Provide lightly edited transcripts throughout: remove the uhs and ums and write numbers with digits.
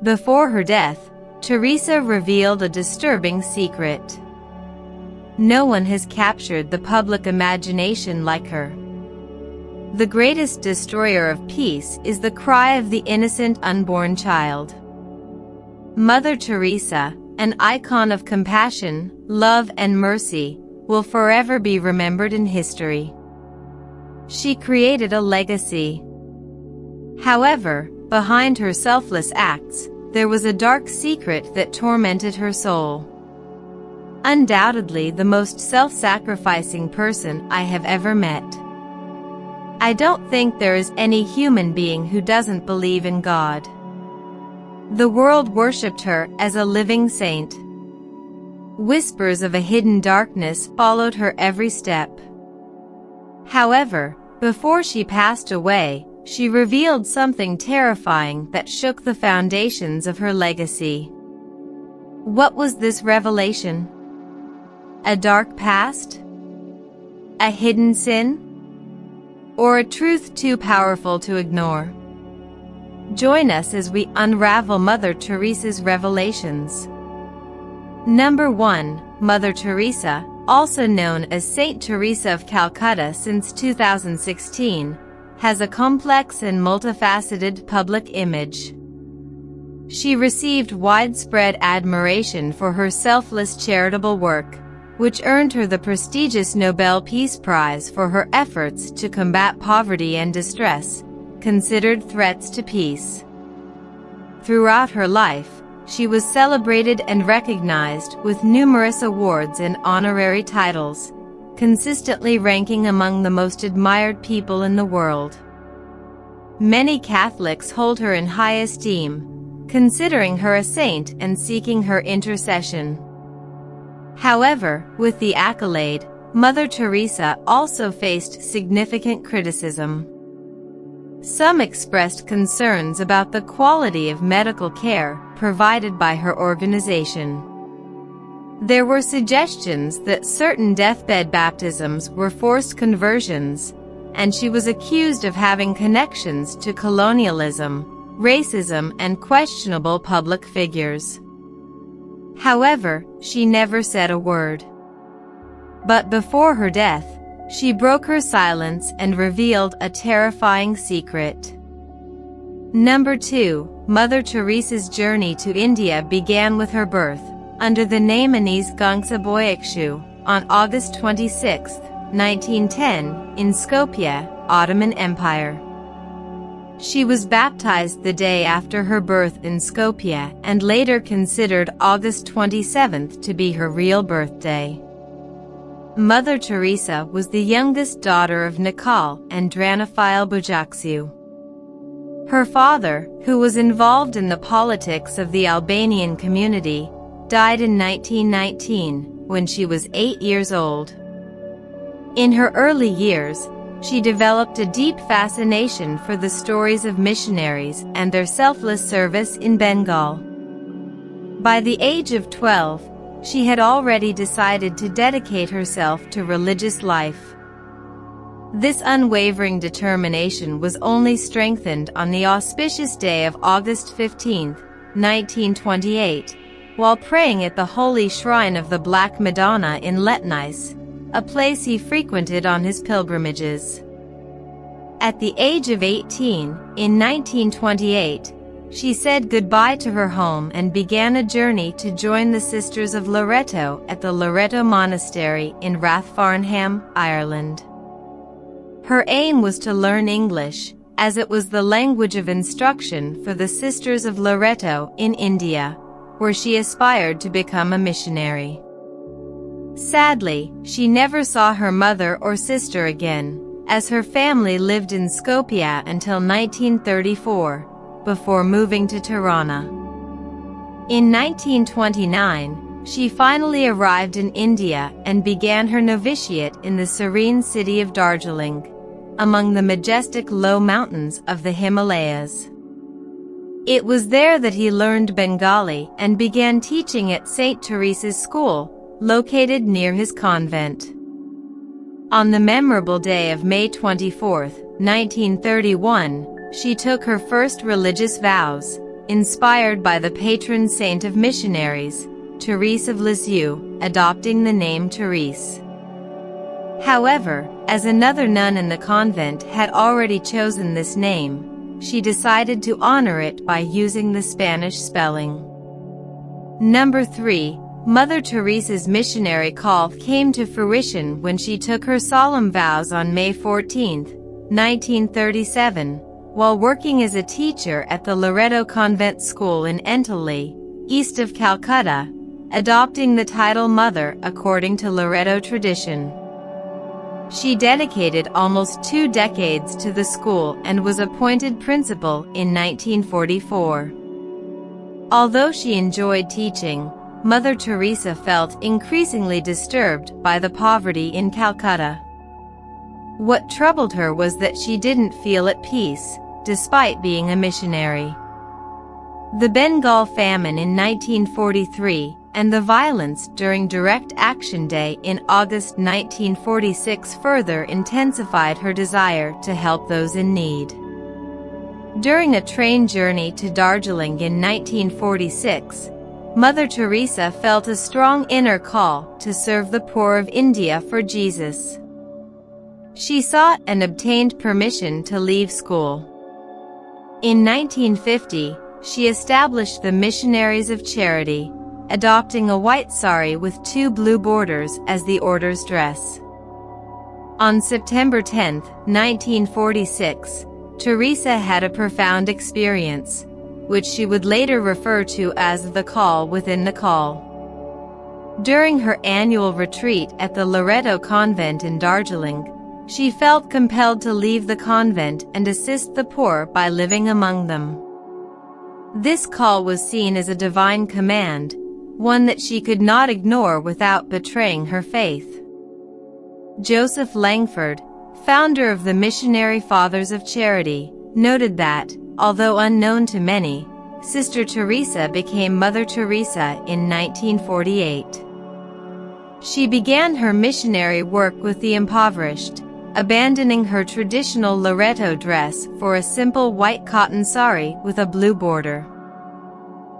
Before her death, Teresa revealed a disturbing secret. No one has captured the public imagination like her. The greatest destroyer of peace is the cry of the innocent unborn child. Mother Teresa, an icon of compassion, love and mercy, will forever be remembered in history. She created a legacy. However, behind her selfless acts, there was a dark secret that tormented her soul. Undoubtedly the most self-sacrificing person I have ever met. I don't think there is any human being who doesn't believe in God. The world worshipped her as a living saint. Whispers of a hidden darkness followed her every step. However, before she passed away, she revealed something terrifying that shook the foundations of her legacy. What was this revelation? A dark past? A hidden sin? Or a truth too powerful to ignore? Join us as we unravel Mother Teresa's revelations. Number 1. Mother Teresa, also known as Saint Teresa of Calcutta since 2016, has a complex and multifaceted public image. She received widespread admiration for her selfless charitable work, which earned her the prestigious Nobel Peace Prize for her efforts to combat poverty and distress, considered threats to peace. Throughout her life, she was celebrated and recognized with numerous awards and honorary titles, consistently ranking among the most admired people in the world. Many Catholics hold her in high esteem, considering her a saint and seeking her intercession. However, with the accolade, Mother Teresa also faced significant criticism. Some expressed concerns about the quality of medical care provided by her organization. There were suggestions that certain deathbed baptisms were forced conversions, and she was accused of having connections to colonialism, racism, and questionable public figures. However, she never said a word. But before her death, she broke her silence and revealed a terrifying secret. Number 2. Mother Teresa's journey to India began with her birth, under the name Anise Gangsa Boyakshu, on August 26, 1910, in Skopje, Ottoman Empire. She was baptized the day after her birth in Skopje and later considered August 27th to be her real birthday. Mother Teresa was the youngest daughter of Nikol and Dranophile Bojakshu. Her father, who was involved in the politics of the Albanian community, died in 1919, when she was 8 years old. In her early years, she developed a deep fascination for the stories of missionaries and their selfless service in Bengal. By the age of 12, she had already decided to dedicate herself to religious life. This unwavering determination was only strengthened on the auspicious day of August 15, 1928, while praying at the holy shrine of the Black Madonna in Letnice, a place he frequented on his pilgrimages. At the age of 18, in 1928, she said goodbye to her home and began a journey to join the Sisters of Loreto at the Loreto Monastery in Rathfarnham, Ireland. Her aim was to learn English, as it was the language of instruction for the Sisters of Loreto in India, where she aspired to become a missionary. Sadly, she never saw her mother or sister again, as her family lived in Skopje until 1934, before moving to Tirana. In 1929, she finally arrived in India and began her novitiate in the serene city of Darjeeling, among the majestic low mountains of the Himalayas. It was there that he learned Bengali and began teaching at St. Teresa's School, located near his convent. On the memorable day of May 24, 1931, she took her first religious vows, inspired by the patron saint of missionaries, Teresa of Lisieux, adopting the name Therese. However, as another nun in the convent had already chosen this name, she decided to honor it by using the Spanish spelling. Number 3. Mother Teresa's missionary call came to fruition when she took her solemn vows on May 14, 1937, while working as a teacher at the Loreto Convent School in Enteley, east of Calcutta, adopting the title Mother according to Loreto tradition. She dedicated almost 2 decades to the school and was appointed principal in 1944. Although she enjoyed teaching, Mother Teresa felt increasingly disturbed by the poverty in Calcutta. What troubled her was that she didn't feel at peace, despite being a missionary. The Bengal famine in 1943 and the violence during Direct Action Day in August 1946 further intensified her desire to help those in need. During a train journey to Darjeeling in 1946, Mother Teresa felt a strong inner call to serve the poor of India for Jesus. She sought and obtained permission to leave school. In 1950, she established the Missionaries of Charity, adopting a white sari with 2 blue borders as the order's dress. On September 10, 1946, Teresa had a profound experience, which she would later refer to as the call within the call. During her annual retreat at the Loreto Convent in Darjeeling, she felt compelled to leave the convent and assist the poor by living among them. This call was seen as a divine command, one that she could not ignore without betraying her faith. Joseph Langford, founder of the Missionary Fathers of Charity, noted that, although unknown to many, Sister Teresa became Mother Teresa in 1948. She began her missionary work with the impoverished, abandoning her traditional Loreto dress for a simple white cotton sari with a blue border.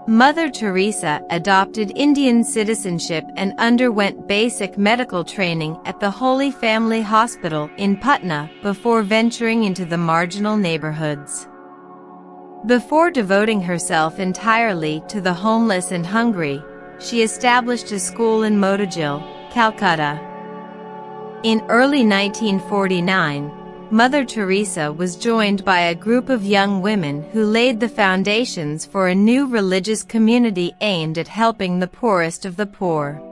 Mother Teresa adopted Indian citizenship and underwent basic medical training at the Holy Family Hospital in Patna before venturing into the marginal neighborhoods. Before devoting herself entirely to the homeless and hungry, she established a school in Motijil, Calcutta. In early 1949, Mother Teresa was joined by a group of young women who laid the foundations for a new religious community aimed at helping the poorest of the poor.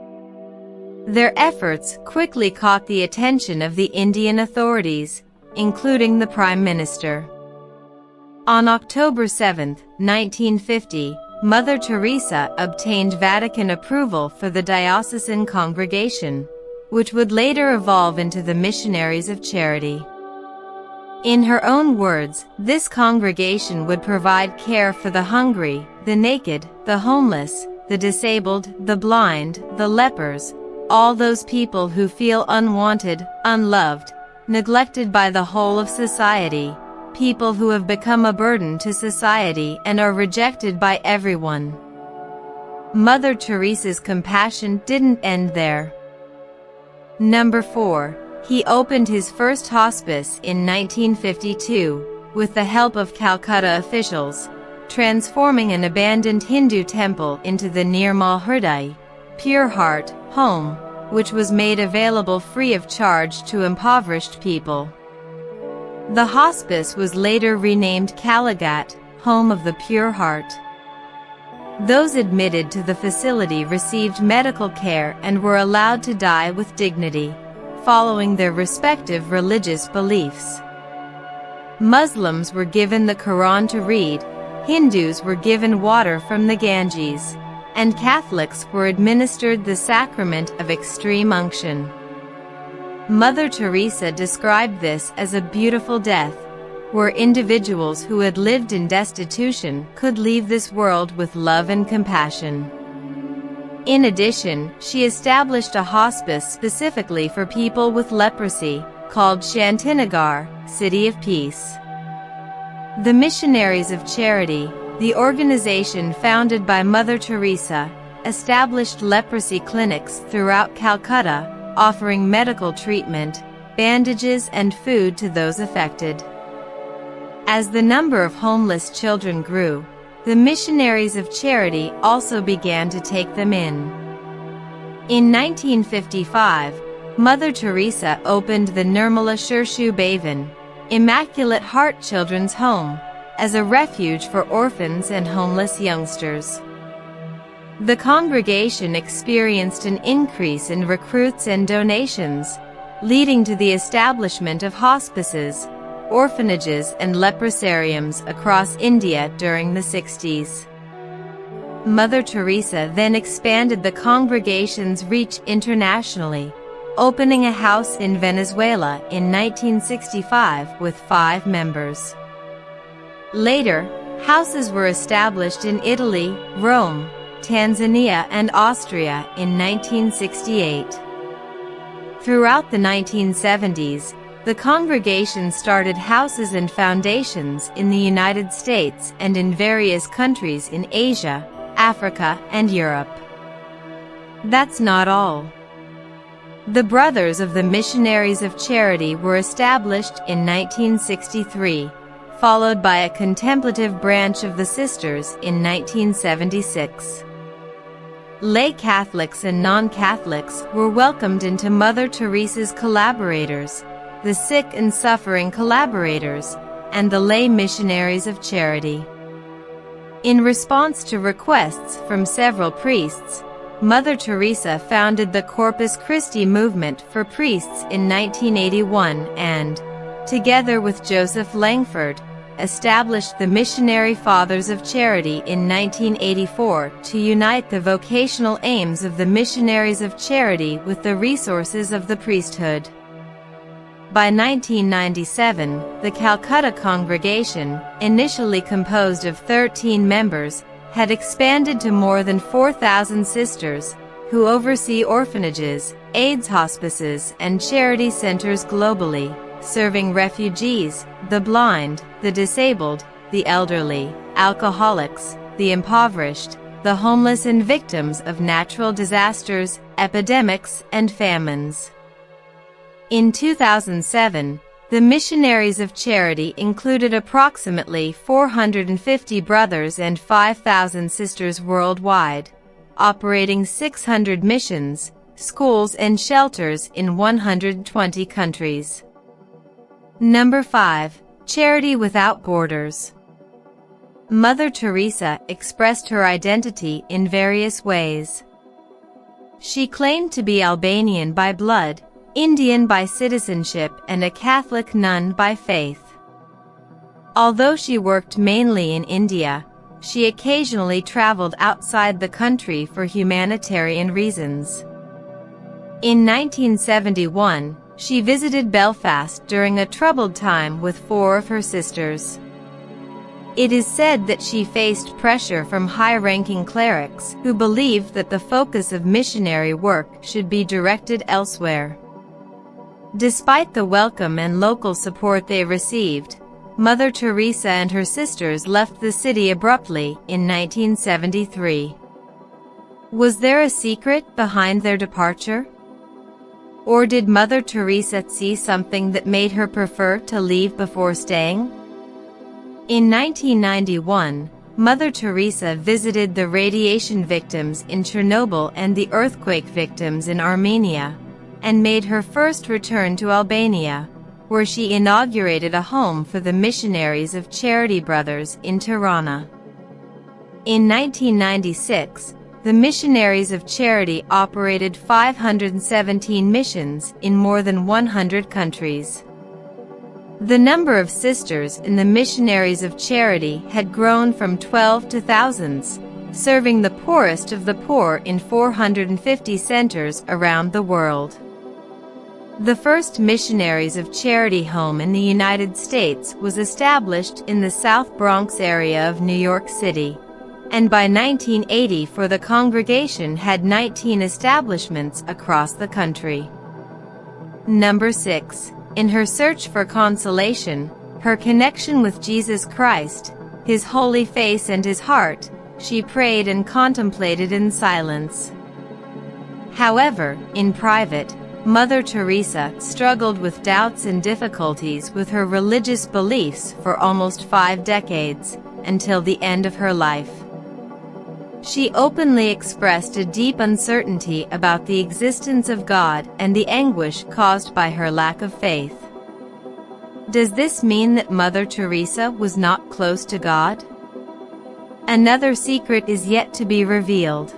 Their efforts quickly caught the attention of the Indian authorities, including the Prime Minister. On October 7, 1950, Mother Teresa obtained Vatican approval for the diocesan congregation, which would later evolve into the Missionaries of Charity. In her own words, this congregation would provide care for the hungry, the naked, the homeless, the disabled, the blind, the lepers, all those people who feel unwanted, unloved, neglected by the whole of society, people who have become a burden to society and are rejected by everyone. Mother Teresa's compassion didn't end there. Number 4. He opened his first hospice in 1952, with the help of Calcutta officials, transforming an abandoned Hindu temple into the Nirmal Hriday, Pure Heart, home, which was made available free of charge to impoverished people. The hospice was later renamed Kaligat, Home of the Pure Heart. Those admitted to the facility received medical care and were allowed to die with dignity, following their respective religious beliefs. Muslims were given the Quran to read, Hindus were given water from the Ganges, and Catholics were administered the sacrament of extreme unction. Mother Teresa described this as a beautiful death, where individuals who had lived in destitution could leave this world with love and compassion. In addition, she established a hospice specifically for people with leprosy, called Shantinagar, City of Peace. The Missionaries of Charity, The organization, founded by Mother Teresa, established leprosy clinics throughout Calcutta, offering medical treatment, bandages and food to those affected. As the number of homeless children grew, the missionaries of charity also began to take them in. In 1955, Mother Teresa opened the Nirmala Shirshu Bhavan, Immaculate Heart Children's Home, as a refuge for orphans and homeless youngsters. The congregation experienced an increase in recruits and donations, leading to the establishment of hospices, orphanages and leprosariums across India during the 60s. Mother Teresa then expanded the congregation's reach internationally, opening a house in Venezuela in 1965 with 5 members. Later, houses were established in Italy, Rome, Tanzania and Austria in 1968. Throughout the 1970s, the congregation started houses and foundations in the United States and in various countries in Asia, Africa, and Europe. That's not all. The Brothers of the Missionaries of Charity were established in 1963, followed by a contemplative branch of the Sisters in 1976. Lay Catholics and non-Catholics were welcomed into Mother Teresa's collaborators, the Sick and Suffering Collaborators, and the Lay Missionaries of Charity. In response to requests from several priests, Mother Teresa founded the Corpus Christi movement for priests in 1981 and, together with Joseph Langford, established the Missionary Fathers of Charity in 1984 to unite the vocational aims of the missionaries of charity with the resources of the priesthood. By 1997, the Calcutta congregation, initially composed of 13 members, had expanded to more than 4,000 sisters, who oversee orphanages, AIDS hospices, and charity centers globally, serving refugees, the blind, the disabled, the elderly, alcoholics, the impoverished, the homeless and victims of natural disasters, epidemics, and famines. In 2007, the Missionaries of Charity included approximately 450 brothers and 5,000 sisters worldwide, operating 600 missions, schools and shelters in 120 countries. Number 5. Charity Without Borders. Mother Teresa expressed her identity in various ways. She claimed to be Albanian by blood, Indian by citizenship, and a Catholic nun by faith. Although she worked mainly in India, she occasionally traveled outside the country for humanitarian reasons. In 1971, she visited Belfast during a troubled time with 4 of her sisters. It is said that she faced pressure from high-ranking clerics who believed that the focus of missionary work should be directed elsewhere. Despite the welcome and local support they received, Mother Teresa and her sisters left the city abruptly in 1973. Was there a secret behind their departure? Or did Mother Teresa see something that made her prefer to leave before staying? In 1991, Mother Teresa visited the radiation victims in Chernobyl and the earthquake victims in Armenia, and made her first return to Albania, where she inaugurated a home for the Missionaries of Charity Brothers in Tirana. In 1996, the Missionaries of Charity operated 517 missions in more than 100 countries. The number of sisters in the Missionaries of Charity had grown from 12 to thousands, serving the poorest of the poor in 450 centers around the world. The first Missionaries of Charity home in the United States was established in the South Bronx area of New York City, and by 1980 the congregation had 19 establishments across the country. Number 6. In her search for consolation, her connection with Jesus Christ, his holy face and his heart, she prayed and contemplated in silence. However, in private, Mother Teresa struggled with doubts and difficulties with her religious beliefs for almost 5 decades, until the end of her life. She openly expressed a deep uncertainty about the existence of God and the anguish caused by her lack of faith. Does this mean that Mother Teresa was not close to God? Another secret is yet to be revealed.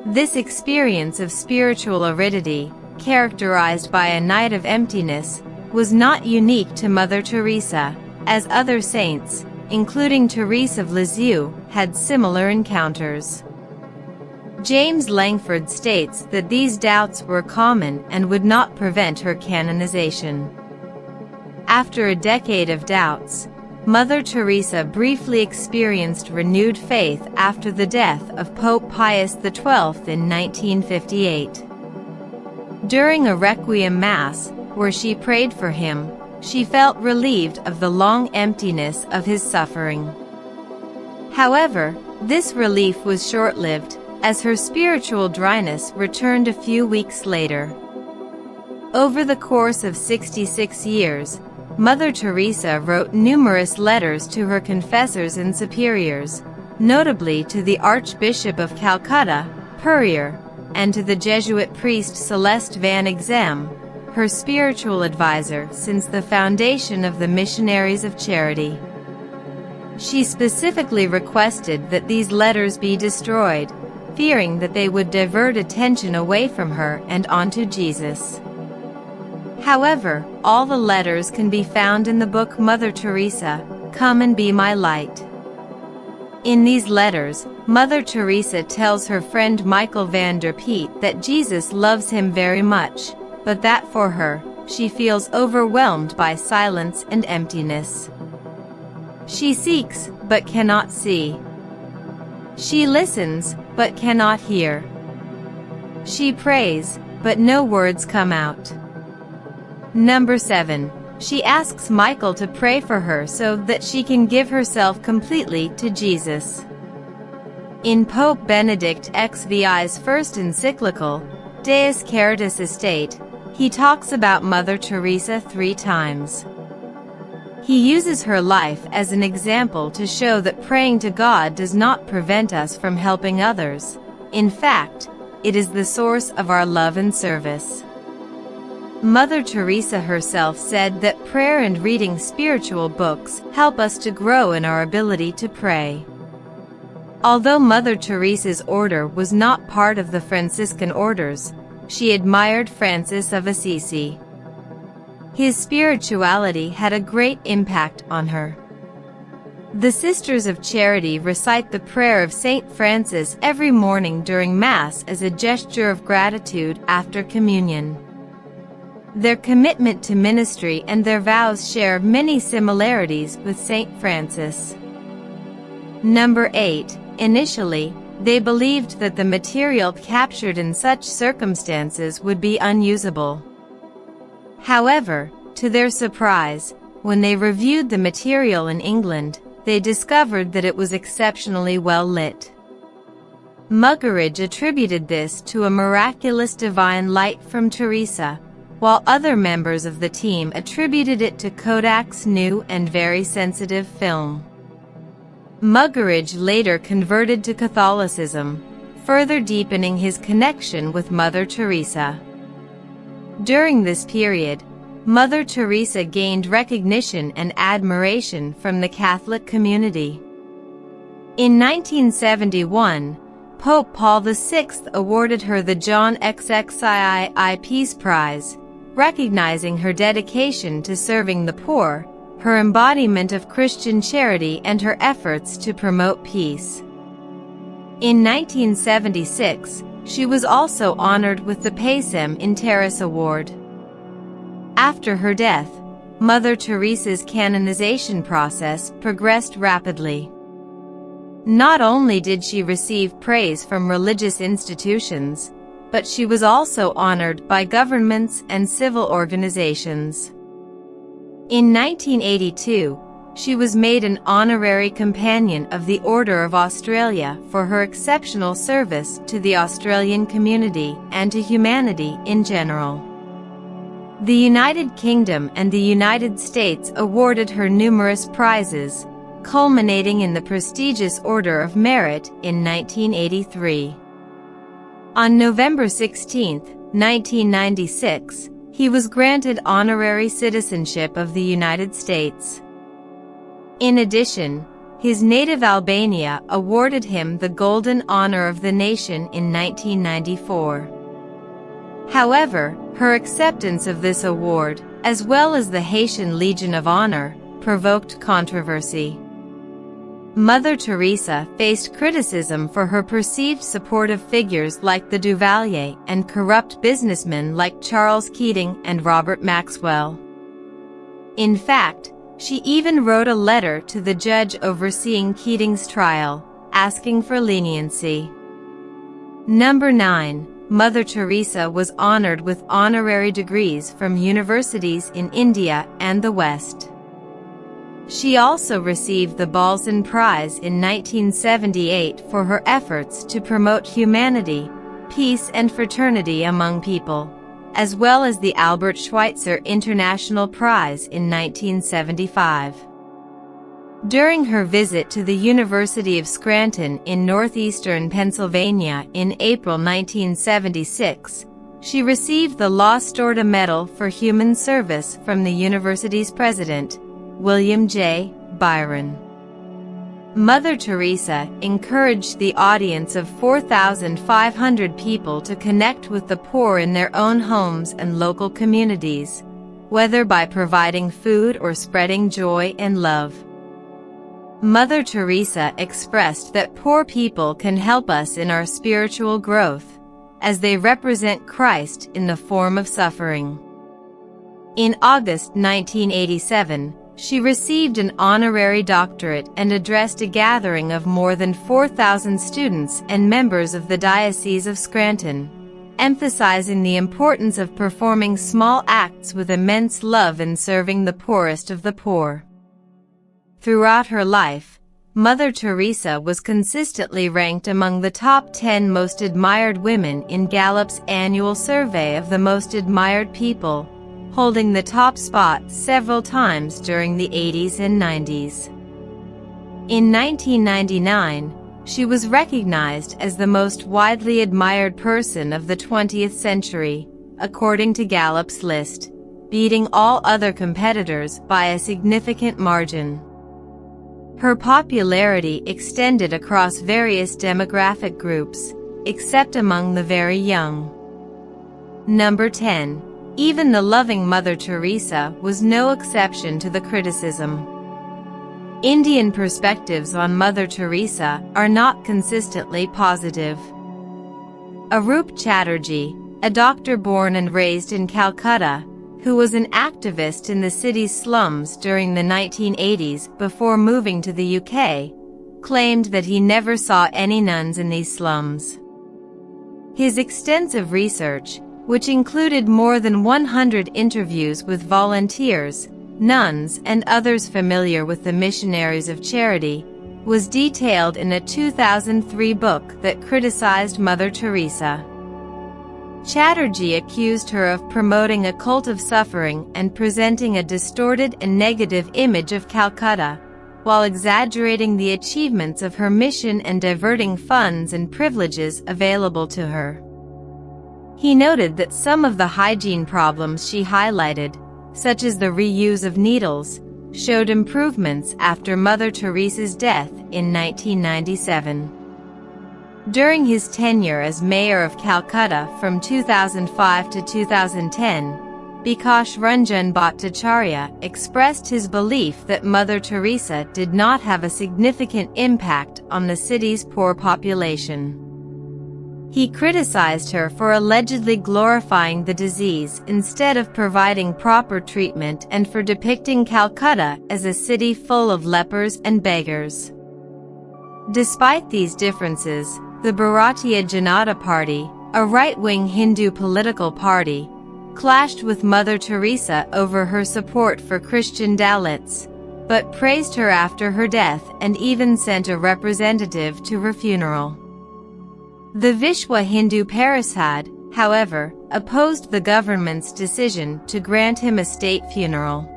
This experience of spiritual aridity, characterized by a night of emptiness, was not unique to Mother Teresa, as other saints, including Teresa of Lisieux, had similar encounters. James Langford states that these doubts were common and would not prevent her canonization. After a decade of doubts, Mother Teresa briefly experienced renewed faith after the death of Pope Pius XII in 1958. During a Requiem Mass, where she prayed for him, she felt relieved of the long emptiness of his suffering. However, this relief was short-lived, as her spiritual dryness returned a few weeks later. Over the course of 66 years, Mother Teresa wrote numerous letters to her confessors and superiors, notably to the Archbishop of Calcutta, Puryear, and to the Jesuit priest Celeste van Exem, her spiritual advisor since the foundation of the Missionaries of Charity. She specifically requested that these letters be destroyed, fearing that they would divert attention away from her and onto Jesus. However, all the letters can be found in the book Mother Teresa, Come and Be My Light. In these letters, Mother Teresa tells her friend Michael van der Peet that Jesus loves him very much, but that for her, she feels overwhelmed by silence and emptiness. She seeks, but cannot see. She listens, but cannot hear. She prays, but no words come out. Number 7. She asks Michael to pray for her so that she can give herself completely to Jesus. In Pope Benedict XVI's first encyclical, Deus Caritas Estate, he talks about Mother Teresa 3 times. He uses her life as an example to show that praying to God does not prevent us from helping others. In fact, it is the source of our love and service. Mother Teresa herself said that prayer and reading spiritual books help us to grow in our ability to pray. Although Mother Teresa's order was not part of the Franciscan orders, she admired Francis of Assisi. His spirituality had a great impact on her. The Sisters of Charity recite the prayer of Saint Francis every morning during Mass as a gesture of gratitude after communion. Their commitment to ministry and their vows share many similarities with Saint Francis. Number 8. Initially, they believed that the material captured in such circumstances would be unusable. However, to their surprise, when they reviewed the material in England, they discovered that it was exceptionally well lit. Muggeridge attributed this to a miraculous divine light from Teresa, while other members of the team attributed it to Kodak's new and very sensitive film. Muggeridge later converted to Catholicism, further deepening his connection with Mother Teresa. During this period, Mother Teresa gained recognition and admiration from the Catholic community. In 1971, Pope Paul VI awarded her the John XXII Peace Prize, recognizing her dedication to serving the poor, her embodiment of Christian charity, and her efforts to promote peace. In 1976, she was also honored with the Pacem in Terrace Award. After her death, Mother Teresa's canonization process progressed rapidly. Not only did she receive praise from religious institutions, but she was also honored by governments and civil organizations. In 1982, she was made an honorary companion of the Order of Australia for her exceptional service to the Australian community and to humanity in general. The United Kingdom and the United States awarded her numerous prizes, culminating in the prestigious Order of Merit in 1983. On November 16, 1996, he was granted honorary citizenship of the United States. In addition, his native Albania awarded him the Golden Honor of the Nation in 1994. However, her acceptance of this award, as well as the Haitian Legion of Honor, provoked controversy. Mother Teresa faced criticism for her perceived supportive figures like the Duvalier and corrupt businessmen like Charles Keating and Robert Maxwell. In fact, she even wrote a letter to the judge overseeing Keating's trial, asking for leniency. Number 9. Mother Teresa was honored with honorary degrees from universities in India and the West. She also received the Balzan Prize in 1978 for her efforts to promote humanity, peace and fraternity among people, as well as the Albert Schweitzer International Prize in 1975. During her visit to the University of Scranton in northeastern Pennsylvania in April 1976, she received the La Storta Medal for Human Service from the university's president, William J. Byron. Mother Teresa encouraged the audience of 4,500 people to connect with the poor in their own homes and local communities, whether by providing food or spreading joy and love. Mother Teresa expressed that poor people can help us in our spiritual growth, as they represent Christ in the form of suffering. In August 1987, she received an honorary doctorate and addressed a gathering of more than 4,000 students and members of the Diocese of Scranton, emphasizing the importance of performing small acts with immense love in serving the poorest of the poor. Throughout her life, Mother Teresa was consistently ranked among the top 10 most admired women in Gallup's annual survey of the most admired people, holding the top spot several times during the 80s and 90s. In 1999, she was recognized as the most widely admired person of the 20th century, according to Gallup's list, beating all other competitors by a significant margin. Her popularity extended across various demographic groups, except among the very young. Number 10. Even the loving Mother Teresa was no exception to the criticism. Indian perspectives on Mother Teresa are not consistently positive. Arup Chatterjee, a doctor born and raised in Calcutta, who was an activist in the city's slums during the 1980s before moving to the UK, claimed that he never saw any nuns in these slums. His extensive research, which included more than 100 interviews with volunteers, nuns, and others familiar with the missionaries of charity, was detailed in a 2003 book that criticized Mother Teresa. Chatterjee accused her of promoting a cult of suffering and presenting a distorted and negative image of Calcutta, while exaggerating the achievements of her mission and diverting funds and privileges available to her. He noted that some of the hygiene problems she highlighted, such as the reuse of needles, showed improvements after Mother Teresa's death in 1997. During his tenure as mayor of Calcutta from 2005 to 2010, Bikash Ranjan Bhattacharya expressed his belief that Mother Teresa did not have a significant impact on the city's poor population. He criticized her for allegedly glorifying the disease instead of providing proper treatment and for depicting Calcutta as a city full of lepers and beggars. Despite these differences, the Bharatiya Janata Party, a right-wing Hindu political party, clashed with Mother Teresa over her support for Christian Dalits, but praised her after her death and even sent a representative to her funeral. The Vishwa Hindu Parishad, however, opposed the government's decision to grant him a state funeral.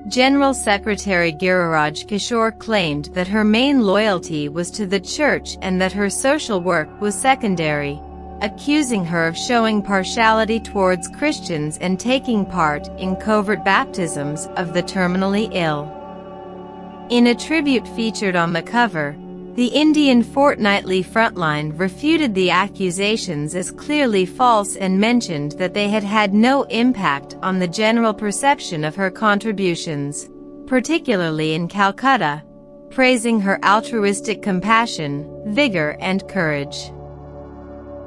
General Secretary Giriraj Kishore claimed that her main loyalty was to the church and that her social work was secondary, accusing her of showing partiality towards Christians and taking part in covert baptisms of the terminally ill. In a tribute featured on the cover, the Indian fortnightly Frontline refuted the accusations as clearly false and mentioned that they had had no impact on the general perception of her contributions, particularly in Calcutta, praising her altruistic compassion, vigor and courage.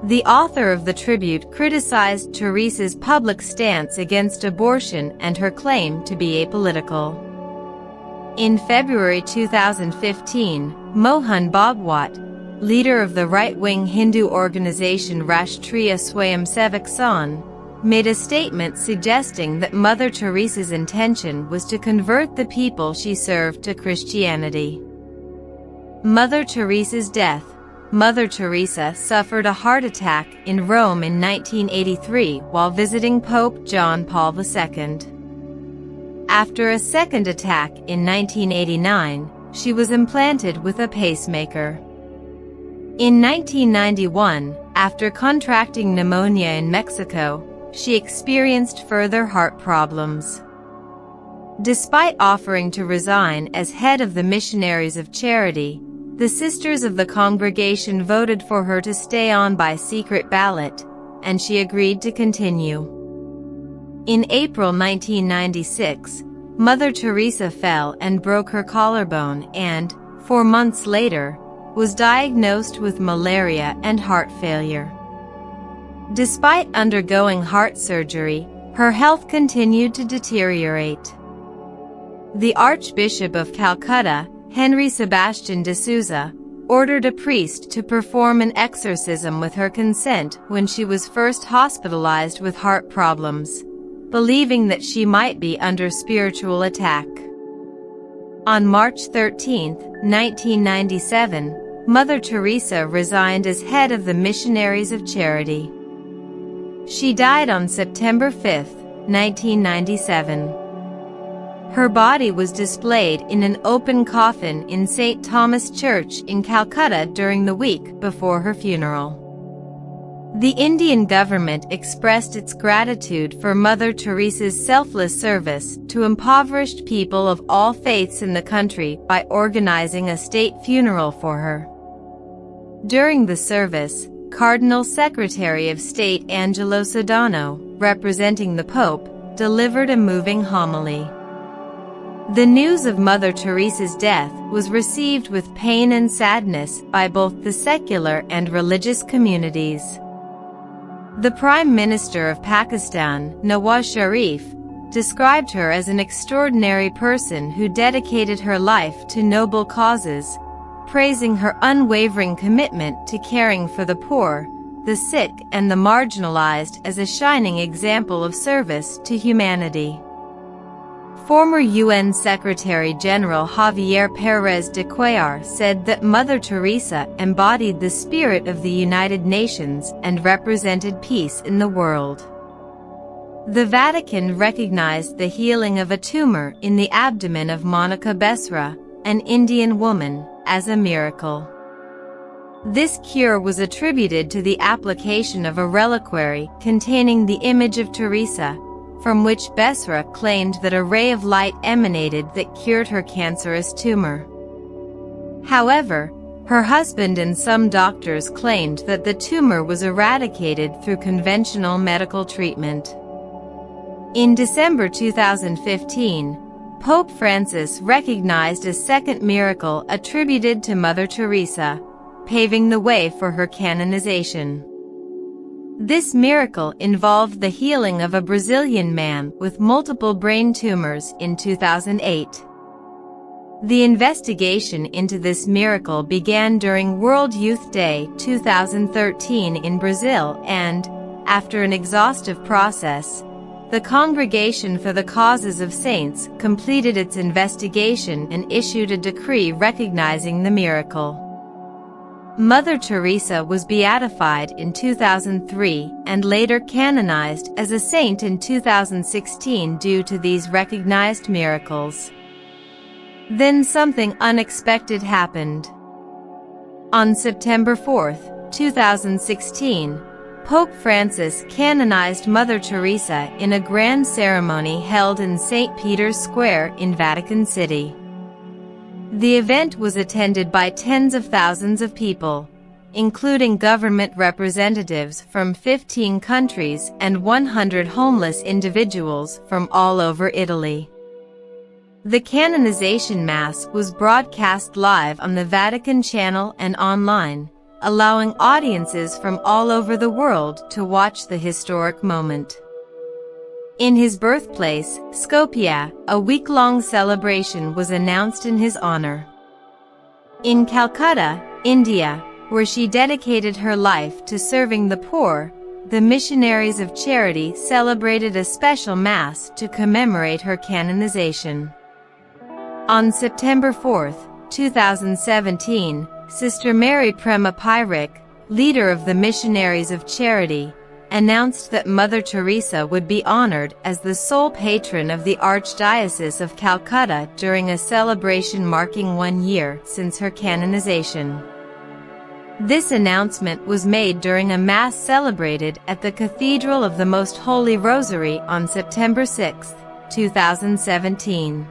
The author of the tribute criticized Teresa's public stance against abortion and her claim to be apolitical. In February 2015, Mohan Bhagwat, leader of the right-wing Hindu organization Rashtriya Swayamsevak Sangh, made a statement suggesting that Mother Teresa's intention was to convert the people she served to Christianity. Mother Teresa's death. Mother Teresa suffered a heart attack in Rome in 1983 while visiting Pope John Paul II. After a second attack in 1989, she was implanted with a pacemaker. In 1991, after contracting pneumonia in Mexico, she experienced further heart problems. Despite offering to resign as head of the Missionaries of Charity, the Sisters of the Congregation voted for her to stay on by secret ballot, and she agreed to continue. In April 1996, Mother Teresa fell and broke her collarbone and, 4 months later, was diagnosed with malaria and heart failure. Despite undergoing heart surgery, her health continued to deteriorate. The Archbishop of Calcutta, Henry Sebastian de Souza, ordered a priest to perform an exorcism with her consent when she was first hospitalized with heart problems, believing that she might be under spiritual attack. On March 13, 1997, Mother Teresa resigned as head of the Missionaries of Charity. She died on September 5, 1997. Her body was displayed in an open coffin in St. Thomas Church in Calcutta during the week before her funeral. The Indian government expressed its gratitude for Mother Teresa's selfless service to impoverished people of all faiths in the country by organizing a state funeral for her. During the service, Cardinal Secretary of State Angelo Sodano, representing the Pope, delivered a moving homily. The news of Mother Teresa's death was received with pain and sadness by both the secular and religious communities. The Prime Minister of Pakistan, Nawaz Sharif, described her as an extraordinary person who dedicated her life to noble causes, praising her unwavering commitment to caring for the poor, the sick and the marginalized as a shining example of service to humanity. Former UN Secretary-General Javier Pérez de Cuellar said that Mother Teresa embodied the spirit of the United Nations and represented peace in the world. The Vatican recognized the healing of a tumor in the abdomen of Monica Besra, an Indian woman, as a miracle. This cure was attributed to the application of a reliquary containing the image of Teresa, from which Besra claimed that a ray of light emanated that cured her cancerous tumor. However, her husband and some doctors claimed that the tumor was eradicated through conventional medical treatment. In December 2015, Pope Francis recognized a second miracle attributed to Mother Teresa, paving the way for her canonization. This miracle involved the healing of a Brazilian man with multiple brain tumors in 2008. The investigation into this miracle began during World Youth Day 2013 in Brazil and, after an exhaustive process, the Congregation for the Causes of Saints completed its investigation and issued a decree recognizing the miracle. Mother Teresa was beatified in 2003 and later canonized as a saint in 2016 due to these recognized miracles. Then something unexpected happened. On September 4, 2016, Pope Francis canonized Mother Teresa in a grand ceremony held in St. Peter's Square in Vatican City. The event was attended by tens of thousands of people, including government representatives from 15 countries and 100 homeless individuals from all over Italy. The canonization Mass was broadcast live on the Vatican Channel and online, allowing audiences from all over the world to watch the historic moment. In his birthplace, Skopje, a week-long celebration was announced in his honor. In Calcutta, India, where she dedicated her life to serving the poor, the Missionaries of Charity celebrated a special Mass to commemorate her canonization. On September 4, 2017, Sister Mary Prema Pyrick, leader of the Missionaries of Charity, announced that Mother Teresa would be honored as the sole patron of the Archdiocese of Calcutta during a celebration marking 1 year since her canonization. This announcement was made during a Mass celebrated at the Cathedral of the Most Holy Rosary on September 6, 2017.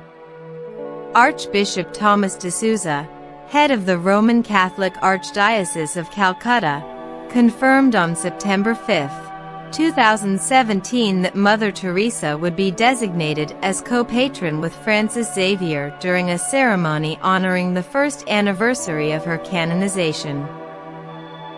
Archbishop Thomas de Souza, head of the Roman Catholic Archdiocese of Calcutta, confirmed on September 5, 2017 that Mother Teresa would be designated as co-patron with Francis Xavier during a ceremony honoring the first anniversary of her canonization.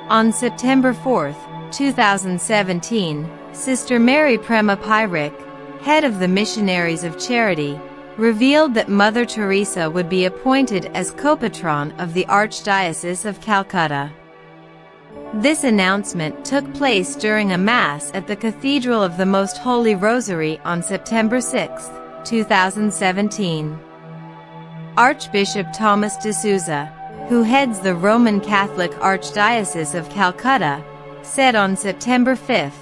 On September 4, 2017, Sister Mary Prema Pyrick, head of the Missionaries of Charity, revealed that Mother Teresa would be appointed as co-patron of the Archdiocese of Calcutta. This announcement took place during a Mass at the Cathedral of the Most Holy Rosary on September 6, 2017. Archbishop Thomas de Souza, who heads the Roman Catholic Archdiocese of Calcutta, said on September 5,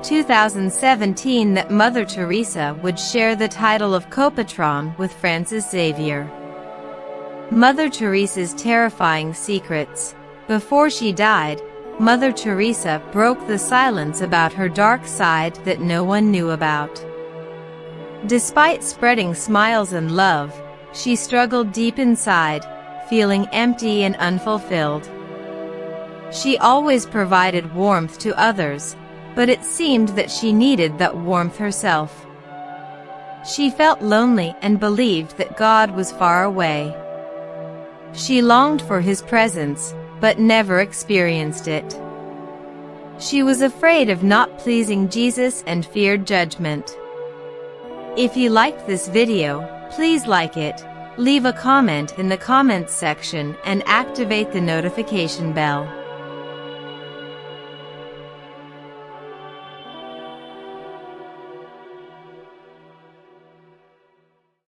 2017 that Mother Teresa would share the title of co-patron with Francis Xavier. Mother Teresa's terrifying secrets. Before she died, Mother Teresa broke the silence about her dark side that no one knew about. Despite spreading smiles and love, she struggled deep inside, feeling empty and unfulfilled. She always provided warmth to others, but it seemed that she needed that warmth herself. She felt lonely and believed that God was far away. She longed for His presence, but never experienced it. She was afraid of not pleasing Jesus and feared judgment. If you liked this video, please like it, leave a comment in the comments section and activate the notification bell.